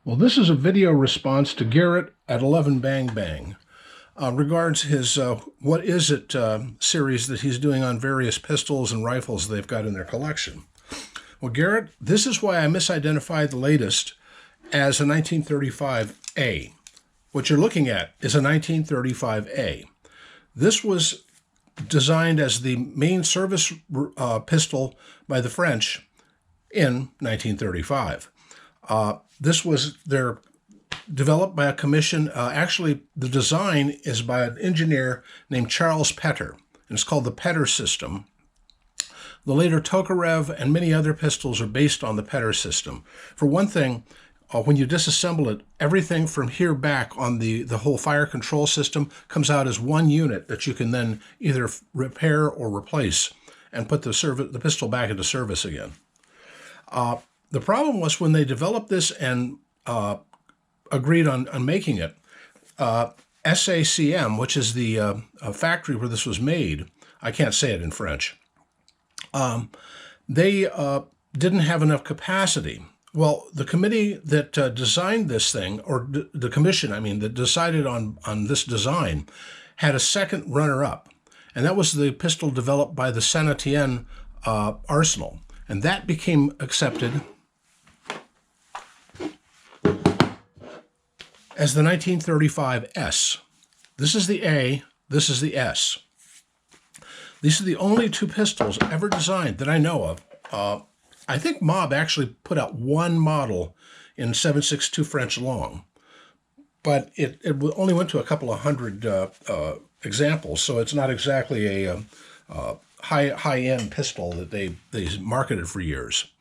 Well, this is a video response to Garrett at 11 Bang Bang. Regards his What Is It series that he's doing on various pistols and rifles they've got in their collection. Well, Garrett, this is why I misidentified the latest as a 1935A. What you're looking at is a 1935A. This was designed as the main service pistol by the French in 1935. This was developed by a commission. Actually, the design is by an engineer named Charles Petter, and it's called the Petter system. The later Tokarev and many other pistols are based on the Petter system. For one thing, when you disassemble it, everything from here back on the whole fire control system comes out as one unit that you can then either repair or replace and put the pistol back into service again. The problem was when they developed this and agreed on making it, SACM, which is the factory where this was made, I can't say it in French, they didn't have enough capacity. Well, the committee that designed this thing, or the commission, that decided on this design, had a second runner-up, and that was the pistol developed by the Saint-Étienne arsenal, and that became accepted as the 1935S. This is the A, this is the S. These are the only two pistols ever designed that I know of. I think Mob actually put out one model in 7.62 French long, but it only went to a couple of hundred examples, so it's not exactly a high-end pistol that they marketed for years.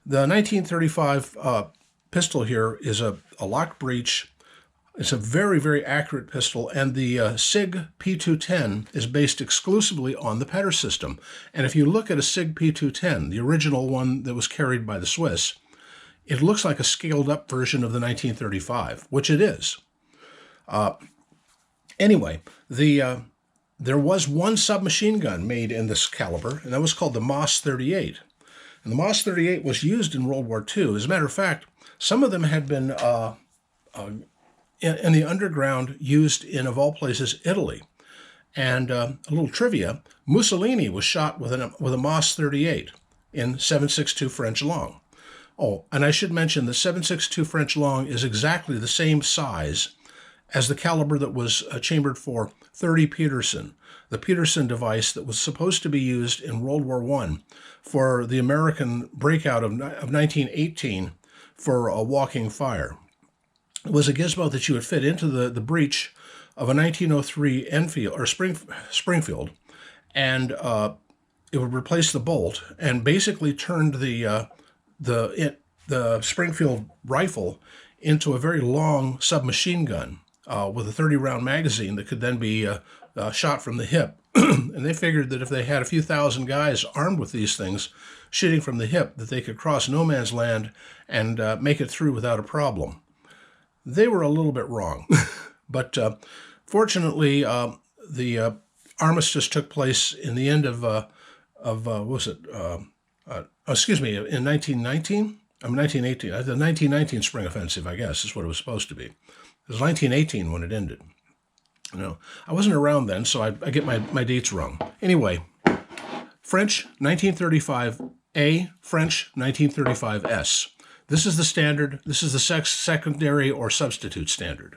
The 1935 pistol here is a lock breech. It's a very, very accurate pistol, and the SIG P210 is based exclusively on the Petter system. And if you look at a SIG P210, the original one that was carried by the Swiss, it looks like a scaled-up version of the 1935, which it is. Anyway, there was one submachine gun made in this caliber, and that was called the Moss 38. And the Moss 38 was used in World War II. As a matter of fact, some of them had been in the underground used in, of all places, Italy. And a little trivia, Mussolini was shot with a Moss 38 in 7.62 French long. Oh, and I should mention the 7.62 French long is exactly the same size as the caliber that was chambered for 30 Peterson, the Peterson device that was supposed to be used in World War I for the American breakout of 1918 for a walking fire. It was a gizmo that you would fit into the breech of a 1903 Enfield or Springfield, and it would replace the bolt and basically turned the Springfield rifle into a very long submachine gun with a 30-round magazine that could then be shot from the hip. And they figured that if they had a few thousand guys armed with these things shooting from the hip, that they could cross no man's land and make it through without a problem. They were a little bit wrong, but fortunately, the armistice took place in the end of what was it? Excuse me, in 1919. 1918. The 1919 spring offensive, I guess, is what it was supposed to be. It was 1918 when it ended. I wasn't around then, so I get my dates wrong. Anyway, French 1935A, French 1935S. This is the standard. This is the secondary or substitute standard.